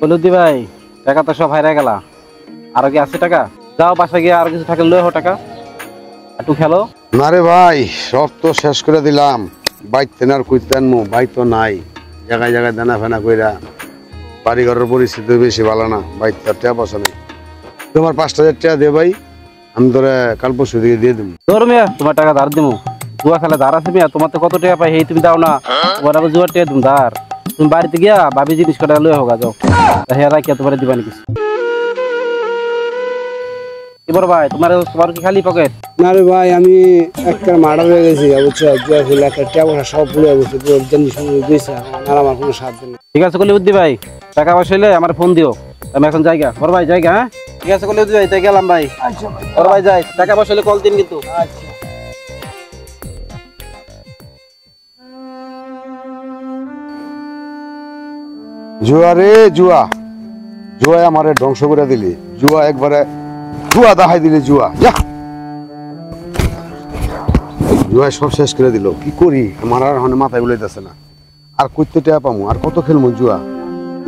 বলুদি ভাই টাকা তো সব হারিয়ে গেল, আরো কি আছে টাকা? যাও বাসা গিয়ে আর কিছু থাকলে লয়ে হো টাকা, একটু খেলো। না রে ভাই, সব তো শেষ করে দিলাম। বাইতে আর কইতে আনমু, বাই তো নাই। জায়গায় জায়গায় দানা ফেনা কইরা বাড়ি ঘরের পরিস্থিতি বেশি ভালো না। বাইতে আর টাকা পয়সা নেই। তোমার 5,000 টাকা দে ভাই, আমি তোরা কাল পরশু দিয়ে দেবো। তোর মিয়া তোমার টাকা ধার দিমু? জুয়া খেলা ধার আছে মিয়া? তোমার তো কত টাকা পাই এই তুমি দাও না, তোমার আবার জুয়ার টাকা তুমি ধার। তুমি বাড়িতে গিয়া ভাবি জিনিস কটা লয়ে হোক, যাও হ্যাঁ রাখিয়া তোমার দিবানি কিছু। কি বড় ভাই তোমার কি খালি পকেট? না রে ভাই, আমি একটা মার্ডার হয়ে গেছি, বুঝছো? জুয়া খেলে একটা টাকা সব ভুলে গেছে, জিনিস দিয়েছে আর আমার কোনো সাহায্য নেই। ঠিক আছে কলিউদ্দি ভাই, টাকা পয়সা হইলে আমার ফোন দিও, আমি এখন জায়গা বড় ভাই জায়গা। হ্যাঁ ঠিক আছে কলিউদ্দি ভাই, তাই গেলাম ভাই। আচ্ছা বড় ভাই যাই, টাকা পয়সা হলে কল দিন কিন্তু। আচ্ছা। জুয়া রে জুয়া, জুয়া আমারে ধ্বংস করে দিলি। জুয়া একবারে জুয়া দেখাই দিলি। জুয়া যা, জুয়া সব শেষ করে দিল। কি করি, আমার আর মাথায় বুলাইতেছে না। আর কইতে টাকা পামু, আর কত খেলবো জুয়া?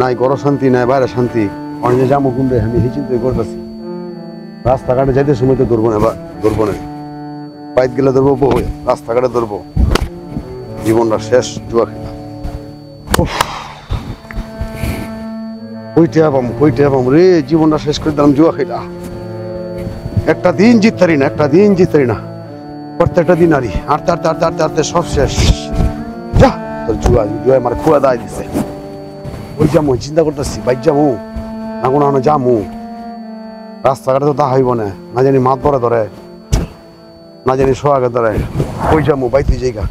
নাই ঘর শান্তি, নাই বাইরে শান্তি। অনেক যাবো কুন্ডে, আমি এই চিন্তাই করতেছি। রাস্তাঘাটে যাইতে সময় তো ধরবো না, ধরবো না। বাইক গেলে ধরবো, বউ রাস্তাঘাটে ধরবো। জীবনটা শেষ জুয়া খেলা। কইটা পাম রে, জীবনটা শেষ করে দিলাম জুয়া খেলা। একটা দিন জিততারি না, একটা দিন জিততারি না। প্রত্যেকটা দিন আরি আরতে আরতে আরতে আরতে আরতে সব শেষ। যা তোর জুয়া, জুয়া আমার খুয়া দায় দিছে। ওই যামু চিন্তা করতেছি, বাইক যামু না কোনো যামু। রাস্তাঘাটে তো তা হইব না, না জানি মাত ধরে না জানি সোহাগে ধরে। ওই যামু বাইতে জায়গা।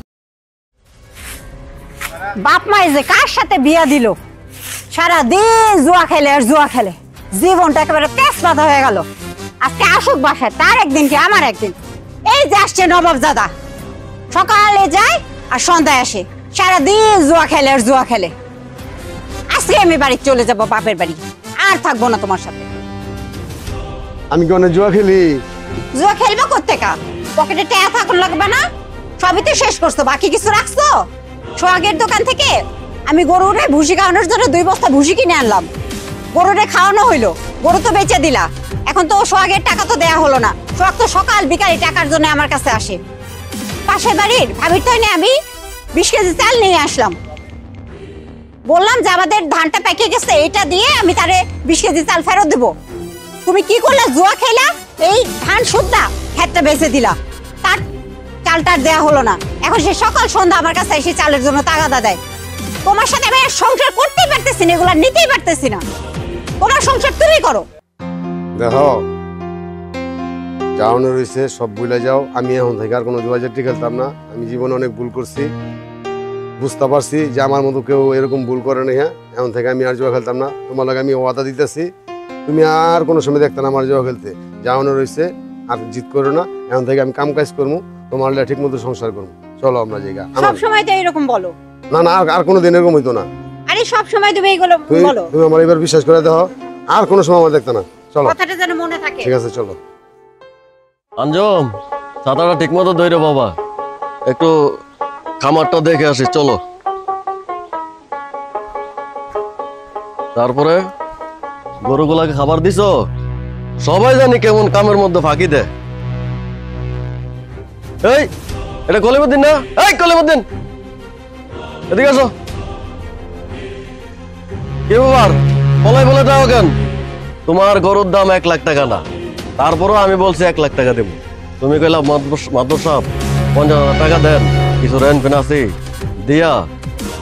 বাপ মা যে কার সাথে বিয়া দিল, সারাদিন জুয়া খেলে আর জুয়া খেলে, জীবনটা একেবারে তেজপাতা হয়ে গেল। আজকে আসুক বাসায়, তার একদিন কি আমার একদিন। এই যে আসছে নবাবজাদা, সকালে যায় আর সন্ধ্যায় আসে, সারাদিন জুয়া খেলে আর জুয়া খেলে। আজকে আমি বাড়ি চলে যাব, বাপের বাড়ি, আর থাকবো না তোমার সাথে। আমি কি অনেক জুয়া খেলি? জুয়া খেলবো কোত্থেকা? পকেটে টাকা থাকুন লাগবে না? সবই তো শেষ করছো, বাকি কিছু রাখছো? সোহাগের দোকান থেকে আমি গরুরে ভুসি খাওয়ানোর জন্য 2 বস্তা ভুসি কিনে আনলাম। গরুরে খাওয়ানো হইলো, গরু তো বেচে দিলা। এখন তো সোহাগের টাকা তো দেয়া হলো না। সোহাগ তো সকাল বিকালে টাকার জন্য আমার কাছে আসে। পাশের বাড়ির ভাবির তো আমি 20 কেজি চাল নিয়ে আসলাম। বললাম যে আমাদের ধানটা পেকে গেছে, এটা দিয়ে আমি তারে 20 কেজি চাল ফেরত দেবো। তুমি কি করলে? জুয়া খেলা, এই ধান শুদ্ধা ক্ষেতটা বেচে দিলা, তার চালটার দেয়া হলো না। এখন সে সকাল সন্ধ্যা আমার কাছে এসে চালের জন্য তাগাদা দেয়। তোমার সাথে আমি সংসার করতেই পারতেছি না, এগুলা নিতেই পারতেছি না। তোমার সংসার তুমি করো। দেখো যাওয়ানো রয়েছে, সব ভুলে যাও। আমি এখন থেকে আর কোনো জুয়াজাটি খেলতাম না। আমি জীবনে অনেক ভুল করছি, বুঝতে পারছি যে আমার মতো কেউ এরকম ভুল করে না। হ্যাঁ, এখন থেকে আমি আর জুয়া খেলতাম না। তোমার লাগে আমি ওয়াদা দিতেছি, তুমি আর কোনো সময় দেখতে না আমার জুয়া খেলতে। যাওয়ানো রয়েছে, আর জিত করো না। এখন থেকে আমি কাম কাজ করবো, তোমার ঠিক মতো সংসার করবো। চলো আমরা জায়গা। সব সময় তো এরকম বলো? না না, আর কোনো দিন এরকম হইতো না। আরে সব সময় তুমি এইগুলো বলো? তুমি আমার এবার বিশ্বাস করে দাও, আর কোনো সময় আমার দেখতে না। চলো, কথাটা যেন মনে থাকে। ঠিক আছে চলো। আঞ্জম, ছাতাটা ঠিক মতো ধরে বাবা, একটু খামারটা দেখে আসি। চলো। তারপরে গরুগুলাকে খাবার দিছো? সবাই জানি কেমন কামের মধ্যে ফাঁকি দেয়। এই এটা কলিমুদ্দিন না? এই কলিমুদ্দিন, এদিকে আসো। কি ব্যাপার, বলাই বলে দাও কেন? তোমার গরুর দাম 1 লাখ টাকা না, তারপরও আমি বলছি 1 লাখ টাকা দেবো। তুমি কইলা মাদুর সাহেব 50,000 টাকা দেন, কিছু রেন্ট ফেনাসি দিয়া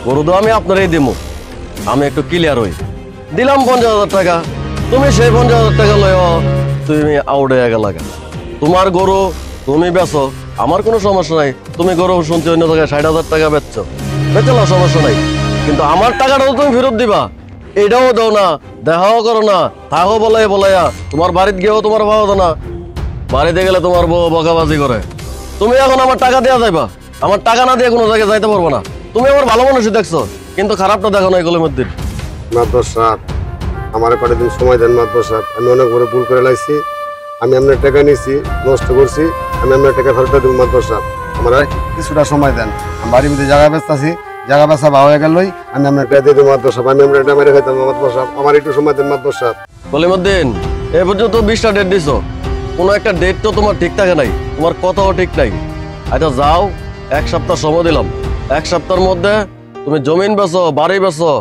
গরু তো আমি আপনারই দিব। আমি একটু ক্লিয়ার হই, দিলাম 50,000 টাকা। তুমি সেই 50,000 টাকা লয় তুমি আউড়ে গেলাগা। তোমার গরু তুমি বেচো, আমার কোনো সমস্যা নাই। তুমি গরু শুনছি অন্য জায়গায় 60,000 টাকা বেচছো, বেচলো, সমস্যা নাই। কিন্তু আমার টাকাটাও তুমি ফেরত দিবা, এটাও দাও না, দেখাও করো না, থাকো বলাইয়া। তোমার বাড়িতে গিয়েও তোমার ভাও দাও না, বাড়িতে গেলে তোমার বউ বকাবাজি করে। তুমি এখন আমার টাকা দেওয়া যাইবা, আমার টাকা না দিয়ে কোনো জায়গায় যাইতে পারবো না। তুমি আমার ভালো মানুষই দেখছো, কিন্তু খারাপটা দেখো না। এগুলোর মধ্যে মাদবর সাহেব, আমার কটা দিন সময় দেন মাদবর সাহেব। আমি অনেক বড় ভুল করে লাইছি। আমি আপনার টাকা নিয়েছি, নষ্ট করছি। আমি আপনার টাকা ফেরত দেবো মাদবর সাহেব। আমার কিছুটা সময় দেন। আমি বাড়ির মধ্যে জায়গা ব্যস্ত আছি, জায়গা বেচা ভালো হয়ে গেলই আমি আপনার টেয়া দিয়ে দেবো মাদ্রাসা আমি আপনার এটা মেরে খাইতাম মাদ্রাসা আমার একটু সময় দেন মাদ্রাসা কলিমুদ্দিন এ পর্যন্ত 20টা ডেট দিছো কোনো একটা ডেট তো তোমার ঠিক থাকে নাই তোমার কথাও ঠিক নাই আচ্ছা যাও 1 সপ্তাহ সময় দিলাম 1 সপ্তাহের মধ্যে তুমি জমিন বেচো বাড়ি বেচো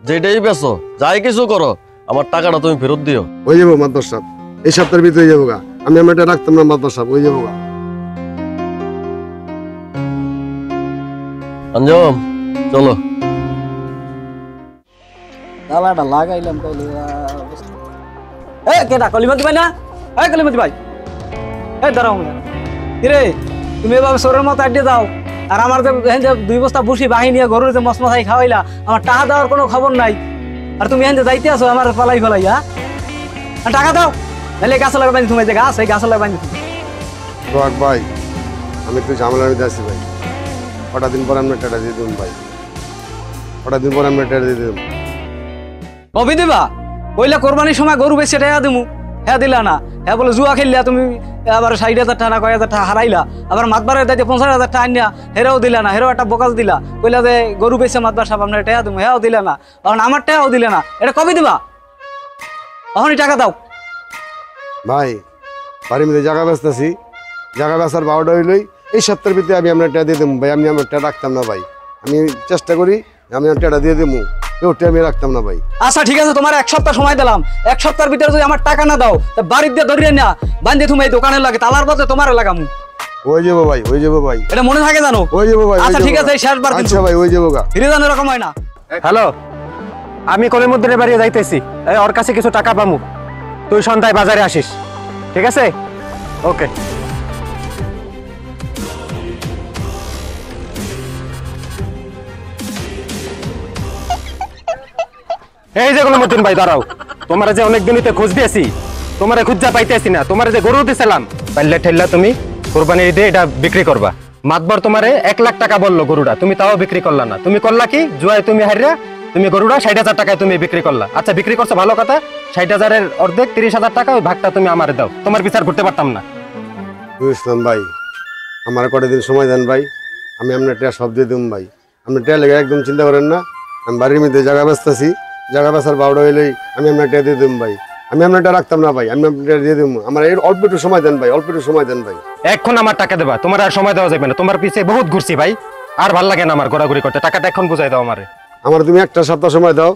যেটাই বেচো যাই কিছু করো আমার টাকাটা তুমি ফেরত দিও হয়ে যাবো মাদ্রাসা এই সপ্তাহের ভিতরে হয়ে যাবো গা আমি আপনার এটা রাখতাম না মাদ্রাসা হয়ে যাবো গা আঞ্জম চলো তালাটা লাগাইলাম কইলে এ কেডা কলিমতি ভাই না এ কলিমতি ভাই এ দাঁড়াও কিরে তুমি এভাবে সরের মতো আড্ডে দাও আর আমার যে 2 বস্তা বুসি বাহিনী গরুর যে মসমসাই খাওয়াইলা আমার টাকা দেওয়ার কোনো খবর নাই আর তুমি এখানে যাইতে আসো আমার পালাই ফেলাই টাকা দাও নাহলে গাছ লাগা বান্ধি তুমি যে গাছ এই গাছ লাগা বান্ধি সোহাগ ভাই আমি একটু ঝামেলার মধ্যে আছি ভাই কটা দিন পর আমরা টাকা দিয়ে দেবেন ভাই কটা দিন পর আমরা টাকা দিয়ে দেবেন কবি দিবা কইলা কোরবানির সময় গরু বেচে টাকা দিমু হ্যাঁ দিলা না হ্যাঁ বলে জুয়া খেললা তুমি আবার 60,000 টাকা না 1,000 টাকা হারাইলা আবার মাতবারের দাইতে 50,000 টাকা আনিয়া হেরাও দিলা না হেরাও একটা বোকাস দিলা কইলা যে গরু বেচে মাতবার সাহেব আপনার টাকা দিমু হ্যাঁ দিলা না এখন আমার টাকাও দিলা না এটা কবি দিবা এখনই টাকা দাও ভাই বাড়ির মধ্যে জায়গা বেচতেছি জায়গা বেচার 12টা হইলই এই সপ্তাহের ভিতরে আমি আপনার টাকা দিয়ে দেবো ভাই আমি আমার টাকা রাখতাম না ভাই আমি চেষ্টা করি আমি আমার টাকা দিয়ে দেবো কেউ টাকা আমি রাখতাম না ভাই আচ্ছা ঠিক আছে তোমার 1 সপ্তাহ সময় দিলাম 1 সপ্তাহের ভিতরে যদি আমার টাকা না দাও তা বাড়ির দিয়ে ধরিয়ে না বান্ধে তুমি এই দোকানে লাগে তালার বদলে তোমার লাগামু হয়ে যাবো ভাই হয়ে যাবো ভাই এটা মনে থাকে জানো হয়ে যাবো ভাই আচ্ছা ঠিক আছে এই শেষবার কিন্তু আচ্ছা ভাই হয়ে যাবো গা ফিরে জানো এরকম হয় না হ্যালো আমি কলিমুদ্দিনের বাড়ি যাইতেছি ওর কাছে কিছু টাকা পামু তুই সন্ধ্যায় বাজারে আসিস ঠিক আছে ওকে এই যে কলিমুদ্দিন ভাই দাঁড়াও তোমার যে অনেক দিনতে খোঁজ দিয়েছি তোমারে খুঁজা পাইতেছি না তোমার যে গরু দিছিলাম পাইলে ঠেললা তুমি কোরবানির ঈদে এটা বিক্রি করবা মাতবর তোমারে 1 লাখ টাকা বললো গরুটা তুমি তাও বিক্রি করলা না তুমি করলা কি জুয়ায় তুমি হারিয়া তুমি গরুটা 60,000 টাকায় তুমি বিক্রি করলা আচ্ছা বিক্রি করছো ভালো কথা 60,000-এর অর্ধেক 30,000 টাকা ওই ভাগটা তুমি আমারে দাও তোমার বিচার করতে পারতাম না বুঝলাম ভাই আমার কটা দিন সময় দেন ভাই আমি আপনার টাকা সব দিয়ে দেবো ভাই আপনি টাকা লেগে একদম চিন্তা করেন না আমি বাড়ির মধ্যে জায়গা বেচতেছি জায়গা বেচার 12টা হইলেই আমি আপনার টাকা দিয়ে দেবো ভাই আমি আপনার টাকা রাখতাম না ভাই আমি আপনার টাকা দিয়ে দেবো আমার এর অল্প একটু সময় দেন ভাই অল্প একটু সময় দেন ভাই এখন আমার টাকা দেবা তোমার আর সময় দেওয়া যাবে না তোমার পিছে বহুত ঘুরছি ভাই আর ভাল লাগে না আমার ঘোরাঘুরি করতে টাকাটা এখন বুঝাই দাও আমারে আমার তুমি একটা সপ্তাহ সময় দাও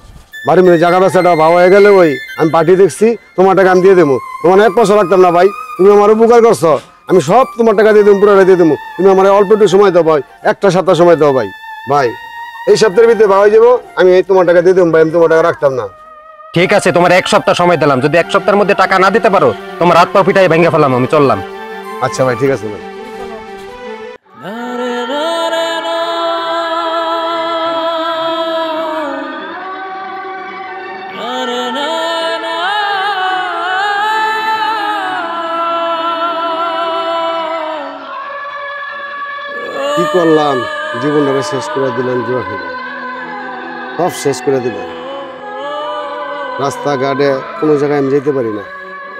বাড়ির মধ্যে জায়গা বেচাটা ভালো হয়ে গেলে ওই আমি পাঠিয়ে দেখছি তোমার টাকা আমি দিয়ে দেবো তোমার 1 পয়সা রাখতাম না ভাই তুমি আমার উপকার করছো আমি সব তোমার টাকা দিয়ে দেবো পুরোটা দিয়ে দেবো তুমি আমার অল্প একটু সময় দাও ভাই একটা সপ্তাহ সময় দাও ভাই ভাই এই সপ্তাহের ভিতরে ভালো হয়ে যাবো আমি এই তোমার টাকা দিয়ে দেবো ভাই আমি তোমার টাকা রাখতাম না ঠিক আছে তোমার 1 সপ্তাহ সময় দিলাম যদি 1 সপ্তাহের মধ্যে টাকা না দিতে পারো তোমার হাত পা পিটাই ভেঙে ফেলাম আমি চললাম আচ্ছা ভাই ঠিক আছে ভাই কি করলাম জীবনটাকে শেষ করে দিলেন জুয়া খেলে সব শেষ করে দিলেন রাস্তাঘাটে কোনো জায়গায় আমি যেতে পারি না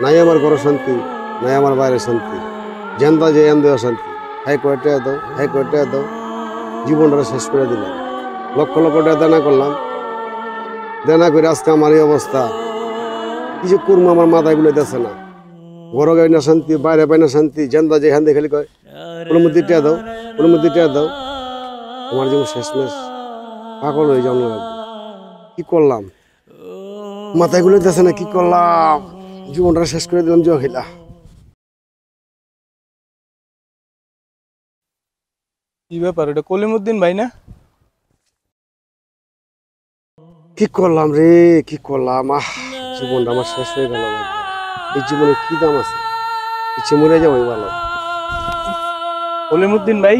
নাই আমার ঘরে শান্তি নাই আমার বাইরে শান্তি জেন্দা যে এন দেওয়া শান্তি হ্যাঁ কয়টা দাও হ্যাঁ কয়টা দাও জীবনটা শেষ করে দিলেন লক্ষ লক্ষ টাকা দেনা করলাম দেনা করে আজকে আমার এই অবস্থা কিছু করবো আমার মাথায় গুলো দেখছে না ঘরে গাই না শান্তি বাইরে পাই না শান্তি জেন্দা যে এখান দিয়ে খালি কয় কোনো মধ্যে টিয়া দাও কোনো মধ্যে টিয়া দাও আমার যেমন শেষমেশ পাগল হয়ে জন্ম লাগবে কি করলাম মাথায় গুলো দেখছে না কি করলাম জীবনটা শেষ করে দিলাম জুয়া খেলা কি ব্যাপার এটা কলিমুদ্দিন ভাই না কি করলাম রে কি করলাম জীবনটা আমার শেষ হয়ে গেল এই জীবনে কি দাম আছে ইচ্ছে মরে যাবো ভালো কলিমুদ্দিন ভাই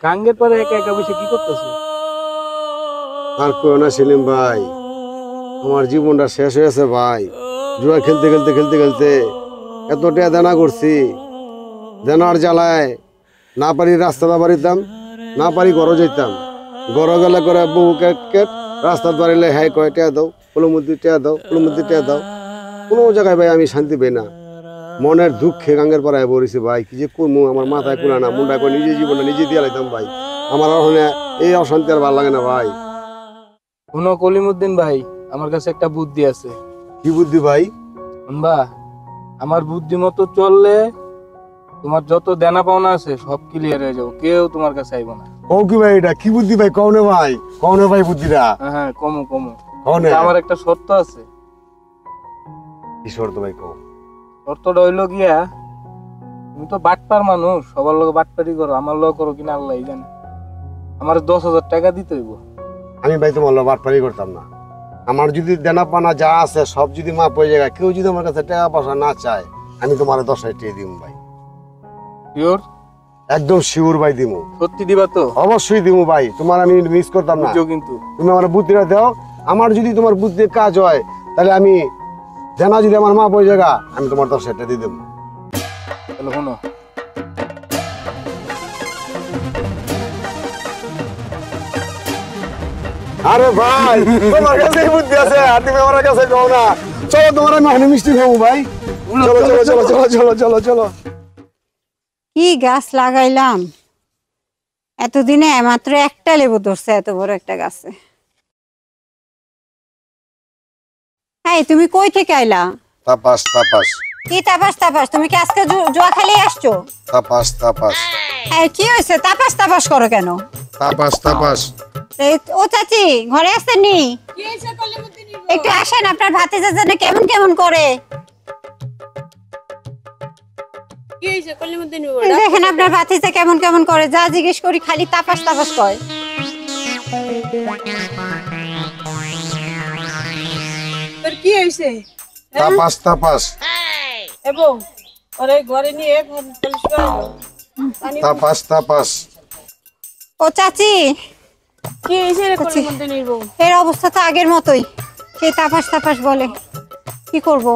গাঙ্গের পরে একা একা বসে কি করতেছে আর কেউ না সেলিম ভাই আমার জীবনটা শেষ হয়েছে ভাই জুয়া খেলতে খেলতে খেলতে খেলতে এত টাকা দেনা করছি দেনার জ্বালায় না পারি রাস্তাটা বাড়িতাম না পারি ঘরে যেতাম ঘরে গেলে করে বহু কেট কেট রাস্তা বাড়িলে হ্যাঁ কয় টেয়া দাও কোনো মধ্যে টেয়া দাও কোনো মধ্যে টেয়া দাও কোনো জায়গায় ভাই আমি শান্তি পাই না মনের দুঃখে গাঙ্গের পাড়ায় বলেছি ভাই কি যে করবো আমার মাথায় কুলা না মুন্ডা করে নিজে জীবনটা নিজে দিয়ে লাইতাম ভাই আমার ওখানে এই অশান্তি আর ভালো লাগে না ভাই। শুনো কলিমুদ্দিন ভাই, আমার কাছে একটা বুদ্ধি আছে। কি বুদ্ধি ভাই? শুনবা, আমার বুদ্ধি মতো চললে তোমার যত দেনা পাওনা আছে সব ক্লিয়ার হয়ে যাবো, কেউ তোমার কাছে আইব না। কও কি ভাই, এটা কি বুদ্ধি ভাই? কও না ভাই, কও না ভাই বুদ্ধিটা। হ্যাঁ কমো কমো। কও না। আমার একটা শর্ত আছে। কি শর্ত ভাই কও? শর্তটা হইলো গিয়া, তুমি তো বাটপার মানুষ, সবার লোক বাটপারি করো, আমার লোক করো কিনা আল্লাহ জানে। আমার 10,000 টাকা দিতে হইব। আমি ভাই তোমার লোক বাটপারি করতাম না। আমার যদি দেনা পানা যা আছে সব যদি মাপ হয়ে যায়, কেউ যদি আমার কাছে টাকা পয়সা না চায়, আমি তোমার 10,000 টাকা দিব ভাই। শিওর? একদম শিওর ভাই দিমু। সত্যি দিবা তো? অবশ্যই দিমু ভাই, তোমার আমি মিস করতাম না। বুঝছো কিন্তু তুমি আমার বুদ্ধিটা দাও, আমার যদি তোমার বুদ্ধির কাজ হয় তাহলে আমি দেনা যদি আমার মাপ হয়ে যায়, আমি তোমার 10,000 টাকা দিয়ে দেবো। তাহলে শোনো, আরে ভাই, তোমার কাছে বুদ্ধি আছে আর তুমি আমার কাছে কও না। চলো তোমার আমি হানি মিষ্টি খাবো ভাই। চলো চলো চলো চলো চলো চলো চলো। কি গাছ লাগাইলাম, এতদিনে মাত্র একটা লেবু ধরছে এত বড় একটা গাছে। হ্যাঁ, তুমি কই থেকে আইলা? তাপাস তাপাস কি তাপাস তাপাস? তুমি কি আজকে জুয়া খেলে আসছো? তাপাস তাপাস হ্যাঁ, কি হয়েছে? তাপাস তাপাস করো কেন? Tapas tapas. ও চাচি ঘরে আসেন নি? একটু আসেন, আপনার ভাতিজা জানে কেমন কেমন করে। দেখেন আপনার ভাতিজা কেমন কেমন করে, যা জিজ্ঞেস করি খালি তাপাস তাপাস কয়। তোর কি হইছে? তাপাস তাপাস এবং ওরে ঘরে নিয়ে তাপাস তাপাস। ও চাচি, কি হইছে রে কলিমুদ্দিন নিব? এর অবস্থা তো আগের মতোই, সে তাপাস তাপাস বলে। কি করব?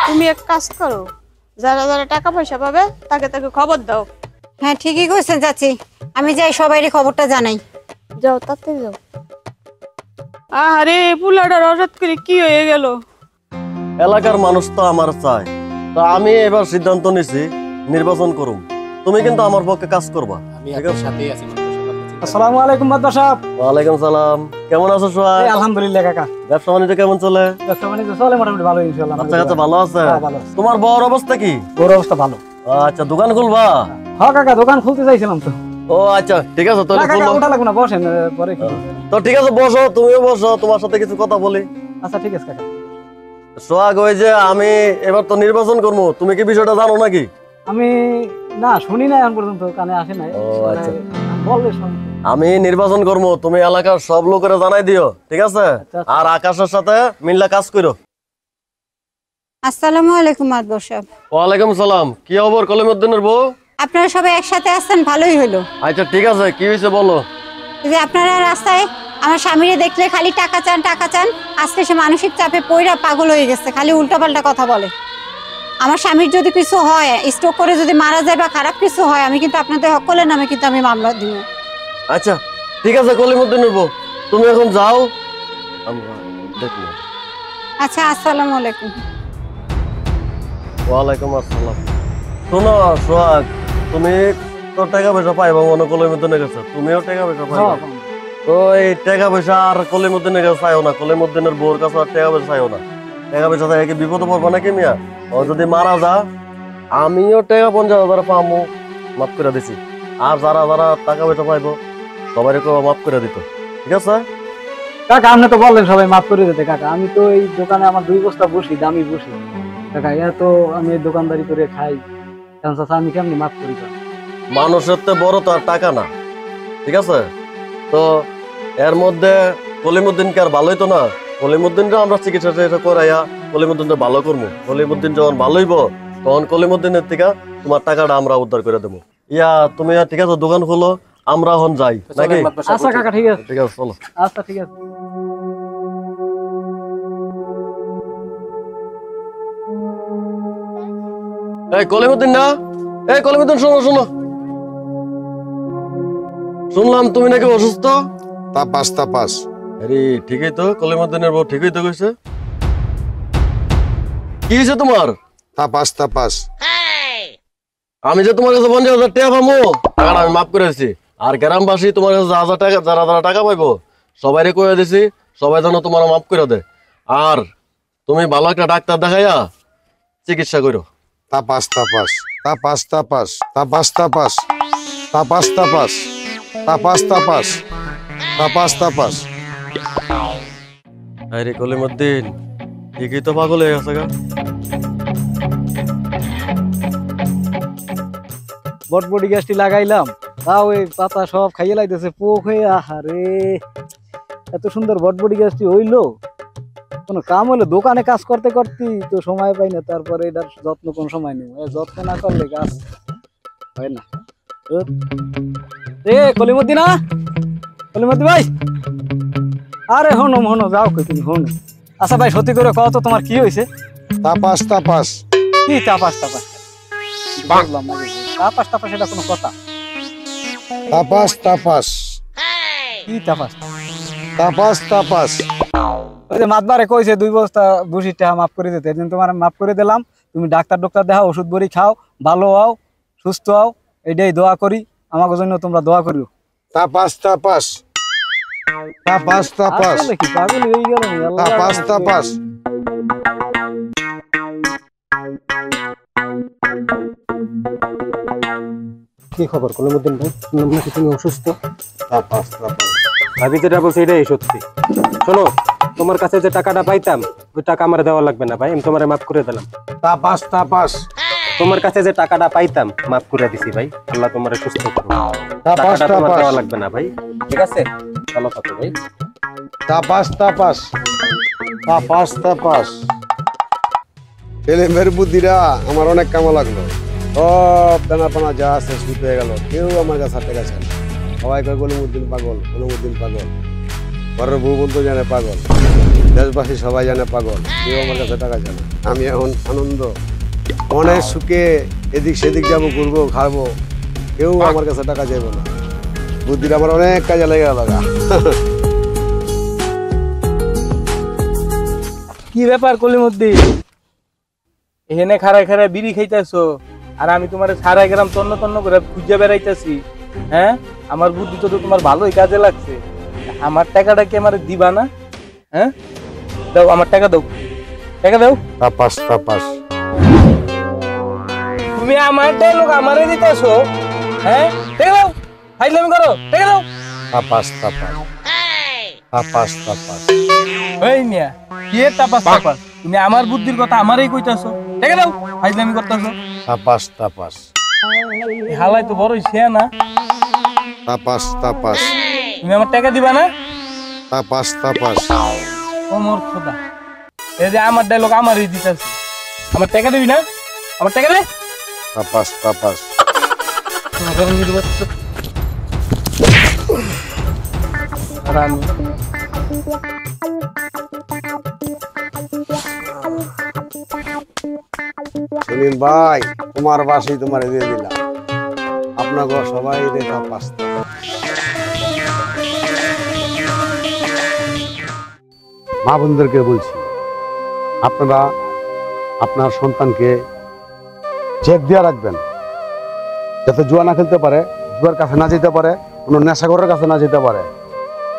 তুমি এক কাজ করো, যারা যারা টাকা পয়সা পাবে তাকে তাকে খবর দাও। হ্যাঁ ঠিকই কইছেন চাচি, আমি যাই সবাইরে খবরটা জানাই। যাও তাড়াতাড়ি যাও। আরে পুলাটার হঠাৎ করে কি হয়ে গেল? এলাকার মানুষ তো আমার চায়, তো আমি এবার সিদ্ধান্ত নিছি নির্বাচন করুম। তুমি কিন্তু আমার পক্ষে কাজ করবা। ঠিক আছে? আসসালামু আলাইকুম বাদশা সাহেব। ওয়ালাইকুম সালাম। কেমন আছো সোহাগ? এই আলহামদুলিল্লাহ কাকা। ব্যবসা বাণিজ্য কেমন চলে? ব্যবসা বাণিজ্য চলে মোটামুটি ভালো ইনশাআল্লাহ। বাচ্চা কাচ্চা ভালো আছে? হ্যাঁ, ভালো আছে। তোমার বড় অবস্থা কি? ওর অবস্থা ভালো। আচ্ছা, দোকান খুলবা? হ্যাঁ কাকা, দোকান খুলতে চাইছিলাম তো। ও আচ্ছা, ঠিক আছে। তো না কাকা, ওটা লাগবে না, বসেন পরে কি। তো ঠিক আছে, বসো, তুমিও বসো, তোমার সাথে কিছু কথা বলি। আচ্ছা ঠিক আছে কাকা। সোহাগ, ওই যে আমি এবার তো নির্বাচন করবো, তুমি কি বিষয়টা জানো নাকি? আমি না শুনি না এখন পর্যন্ত, কানে আসে নাই। ও আচ্ছা। বলবে শুনি। আমি নির্বাচন করবো, তুমি এলাকার সব লোকের জানাই দিও, ঠিক আছে? আচ্ছা। আর আকাশের সাথে মিল্লা কাজ করো। আসসালামু আলাইকুম মাদবর সাহেব। ওয়ালাইকুম সালাম। কি খবর কলিমুদ্দিনের বউ? আপনারা সবাই একসাথে আসছেন, ভালোই হলো। আচ্ছা ঠিক আছে, কি হয়েছে বলো। এই যে আপনারা রাস্তায় আমার স্বামীরে দেখলে খালি টাকা চান টাকা চান, আজকে সে মানসিক চাপে পইরা পাগল হয়ে গেছে, খালি উল্টাপাল্টা কথা বলে। আমার স্বামীর যদি কিছু হয়, স্ট্রোক করে যদি মারা যায় বা খারাপ কিছু হয়, আমি কিন্তু আপনাদের সকলের নামে কিন্তু আমি মামলা দিব। আচ্ছা ঠিক আছে কলিমুদ্দিনের বউ, তুমি এখন যাও, আমরা দেখবো। আচ্ছা, আসসালামু আলাইকুম। ওয়ালাইকুম আসসালাম। শোনো সোহাগ, তুমি তো টাকা পয়সা পাইবা মনে কলিমুদ্দিনের কাছে, তুমিও টাকা পয়সা পাইবা। তো এই টাকা পয়সা আর কলিমুদ্দিনের কাছে চাইও না, কলিমুদ্দিনের বউর কাছে আর টাকা পয়সা চাইও না। টাকা পয়সা চাই কি বিপদে পড়বা নাকি মিয়া? ও যদি মারা যা, আমিও টাকা 50,000 পাবো, মাফ করে দিছি। আর যারা যারা টাকা পয়সা পাইবো সবাই মাফ করে দিত, ঠিক আছে? কাকা আপনি তো বললেন সবাই মাফ করে দিতে। কাকা আমি তো এই দোকানে আমার 2 বস্তা বসি, দামি বসি কাকা, এত আমি দোকানদারি করে খাই, আমি কেমনি মাফ করি? মানুষের তো বড় তো আর টাকা না, ঠিক আছে? তো এর মধ্যে কলিমুদ্দিনকে আর ভালোই তো না, কলিমুদ্দিনটা আমরা চিকিৎসা করাইয়া কলিমুদ্দিনটা ভালো করবো। কলিমুদ্দিন যখন ভালো হইব তখন কলিমুদ্দিনের থেকে তোমার টাকাটা আমরা উদ্ধার করে দেবো। ইয়া তুমি ঠিক আছে দোকান খোলো, আমরা এখন যাই নাকি? আচ্ছা কাকা ঠিক আছে। ঠিক আছে চলো। আচ্ছা ঠিক আছে। এই কলিমুদ্দিন না, এই কলিমুদ্দিন শোনো শোনো, শুনলাম তুমি নাকি অসুস্থ। Tapas tapas. আরে ঠিকই তো, কলিমুদ্দিনের বউ ঠিকই তো কইছে। কি হয়েছে তোমার? Tapas tapas. আমি যে তোমার কাছে 50,000 টাকা পাবো, টাকাটা আমি মাফ করে দিচ্ছি। আর গ্রামবাসী তোমার কাছে যা যা টাকা যারা যারা টাকা পাইবো সবাইরে কয়ে দিছি, সবাই যেন তোমার মাফ করে দে। আর তুমি ভালো একটা ডাক্তার দেখাইয়া চিকিৎসা করো। Tapas tapas tapas tapas tapas tapas tapas tapas tapas tapas tapas tapas. আরে কলিমুদ্দিন ঠিকই তো পাগল হয়ে গেছে গা। বটবটি গাছটি লাগাইলাম, তাও এই পাতা সব খাইয়ে লাইতেছে পোক হয়ে। আহারে, এত সুন্দর বটবটি গাছটি হইলো, কোনো কাম হইলো? দোকানে কাজ করতে করতেই তো সময় পাই না, তারপরে এটার যত্ন কোন সময় নেব? যত্ন না করলে গাছ হয় না। এ কলিমুদ্দি না, কলিমুদ্দি ভাই, আরে হনো হনো, যাও কই তুমি হনো। আচ্ছা ভাই, সত্যি করে কও তো তোমার কি হয়েছে? তাপাস তাপাস কি তাপাস তাপাস? বুঝলাম না, তাপাস তাপাস এটা কোনো কথা? তাপাস তাপাস কি তাপাস? Tapas tapas. ওই যে মাতবারে কইছে 2 বস্তা ভুসির টাকা মাফ করে দিতে, এদিন তোমার মাফ করে দিলাম। তুমি ডাক্তার দেখাও, ওষুধ বড়ি খাও, ভালো হও, সুস্থ হও, এটাই দোয়া করি। আমাকে জন্য তোমরা দোয়া করিও। তাপাস তাপাস তাপাস তাপাস আসলে কি পাগল হয়ে গেল নি? আল্লাহ তাপাস জানে। তাপাস। কি খবর কলিমুদ্দিন ভাই? শুনলাম নাকি তুমি অসুস্থ। Tapas tapas. ভাবি যেটা বলছে এটাই সত্যি। শোনো, তোমার কাছে যে টাকাটা পাইতাম ওই টাকা আমার দেওয়া লাগবে না ভাই, আমি তোমারে মাফ করে দিলাম। তাপাস তাপাস তোমার কাছে যে টাকাটা পাইতাম মাফ করে দিছি ভাই, আল্লাহ তোমারে সুস্থ করুন। তাপাস টাকাটা তোমার তাপাস দেওয়া লাগবে না ভাই, ঠিক আছে? ভালো থাকো ভাই। Tapas tapas tapas tapas. ছেলে মেয়ের বুদ্ধিরা আমার অনেক কামা লাগলো। সব দানা পানা যা আছে শুরু হয়ে গেল, কেউ আমার কাছে টাকা চায় না। সবাই কয় কলিমুদ্দিন পাগল, কলিমুদ্দিন পাগল। ঘরের বউ বন্ধু জানে পাগল, দেশবাসী সবাই জানে পাগল, কেউ আমার কাছে টাকা চায় না। আমি এখন আনন্দ মনের সুখে এদিক সেদিক যাবো, ঘুরবো, খাবো, কেউ আমার কাছে টাকা চাইবো না। বুদ্ধিটা আমার অনেক কাজে লেগে গেল। কি ব্যাপার কলিমুদ্দিন, এখানে খাড়ায় খাড়ায় বিড়ি খাইতেছো আর আমি তোমার সারা গ্রাম তন্ন তন্ন করে খুঁজে বেড়াইতেছি? হ্যাঁ, আমার বুদ্ধি তো তোমার ভালোই কাজে লাগছে। আমার টাকাটা কি আমার দিবা না? হ্যাঁ, দাও আমার টাকা, দাও টাকা দাও। তাপাস তাপাস তুমি আমার লোক আমারে দিতেছো? হ্যাঁ, টাকা দাও, ফাইজলামি করো, টাকা দাও। Tapas tapas tapas tapas. ওই মিয়া, কি তাপাস তাপাস? তুমি আমার বুদ্ধির কথা আমারই কইতাছো, টাকা দাও, ফাইজলামি করতেছো। তাপাস তাপাস হালাই তো বড়ই শেয়া না। তাপাস তাপাস তুমি আমার টাকা দিবা না? Tapas tapas. ও মোর খোদা, এই যে আমার ডায়লগ আমারই দিতেছে, আমার টাকা দিবি না? আমার টাকা দে। Tapas tapas. আর আমি সেলিম ভাই, তোমার বাসি তোমার দিয়ে দিলাম। আপনাকে সবাই তাপাস। মা বোনদেরকে বলছি, আপনারা আপনার সন্তানকে চেক দিয়ে রাখবেন, যাতে জুয়া না খেলতে পারে, জুয়ার কাছে না যেতে পারে, কোনো নেশাখোরের কাছে না যেতে পারে,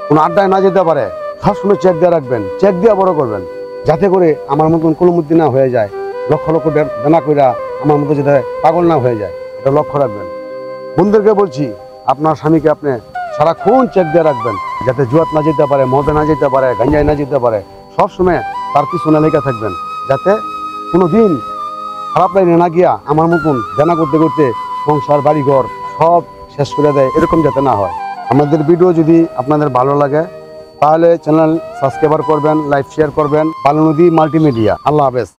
কোনো আড্ডায় না যেতে পারে। সবসময় চেক দিয়ে রাখবেন, চেক দিয়ে বড় করবেন, যাতে করে আমার মতন কলিমুদ্দিন না হয়ে যায়, লক্ষ লক্ষ দেনা কইরা আমার মতো যাতে পাগল না হয়ে যায়, এটা লক্ষ্য রাখবেন। বোনদেরকে বলছি, আপনার স্বামীকে আপনি সারাক্ষণ চেক দিয়ে রাখবেন, যাতে জুয়াত না যেতে পারে, মদে না যেতে পারে, গাঞ্জায় না যেতে পারে। সবসময় তার পিছনে লেগে থাকবেন, যাতে কোনো দিন খারাপ লাইনে না গিয়া আমার মতন দেনা করতে করতে সংসার বাড়িঘর সব শেষ করে দেয়, এরকম যাতে না হয়। আমাদের ভিডিও যদি আপনাদের ভালো লাগে তাহলে চ্যানেল সাবস্ক্রাইব করবেন, লাইক শেয়ার করবেন। বালু নদী মাল্টিমিডিয়া। আল্লাহ হাফেজ।